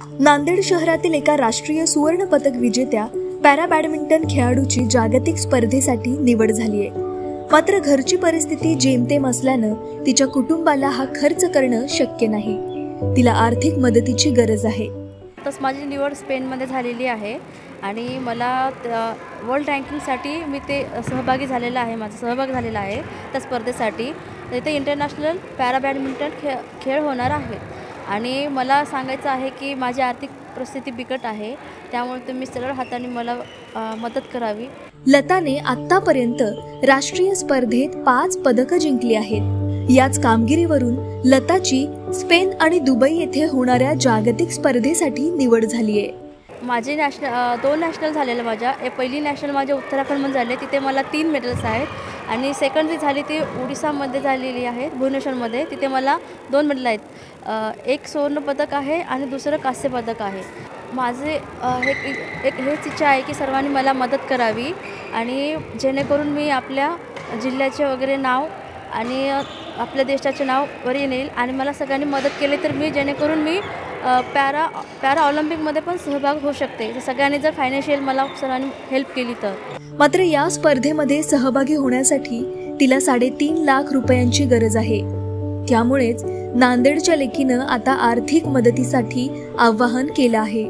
नांदेड शहरातील एका राष्ट्रीय सुवर्ण पदक विजेत्या पॅरा बॅडमिंटन खेळाडूची जागतिक स्पर्धेसाठी निवड झाली आहे। मात्र घरची परिस्थिती जेमतेम असल्यानं तिच्या कुटुंबाला हा खर्च करणं शक्य नाही। तिला आर्थिक मदतीची गरज आहे। तस माझी निवड स्पेनमध्ये झालेली आहे आणि मला वर्ल्ड रँकिंगसाठी मी ते सहभागी झालेला आहे। माझा सहभाग झालेला आहे त्या स्पर्धेसाठी। इथे इंटरनॅशनल पॅरा बॅडमिंटन खेळ होणार आहे आणि मला सांगायचं आहे की माझी आर्थिक परिस्थिती बिकट आहे, त्यामुळे तुम्ही सरळ हाताने मला मदत करावी। लताने आतापर्यंत राष्ट्रीय स्पर्धेत 5 पदकं जिंकली आहेत। याच कामगिरीवरून लताची स्पेन आणि दुबई येथे होणाऱ्या जागतिक स्पर्धेसाठी निवड झाली आहे। माझे दोन नॅशनल झालेलं माझ्या पहिली नॅशनल माझ्या उत्तराखंडमध्ये झाले, तिथे मला 3 मेडल्स आहेत आणि सेकंड जी झाली ती ओडिसामध्ये झालेली आहे, भुवनेश्वरमध्ये, तिथे मला 2 मेडल आहेत। एक सुवर्ण पदक आहे आणि दुसरं कांस्य पदक आहे। माझे हेच इच्छा आहे की सर्वांनी मला मदत करावी आणि जेणेकरून मी आपल्या जिल्ह्याचे वगैरे नाव आणि आपल्या देशाचे नाव वर येईल आणि मला सगळ्यांनी मदत केली तर मी जेणेकरून मी पॅरा ऑलिम्पिकमध्ये पण सहभाग होऊ शकते। सगळ्यांनी जर फायनान्शियल मला सर्वांनी हेल्प केली तर। मात्र या स्पर्धेमध्ये सहभागी होण्यासाठी तिला 3.5 लाख रुपयांची गरज आहे। त्यामुळेच नांदेडच्या लेकीनं आता आर्थिक मदतीसाठी आवाहन केलं आहे।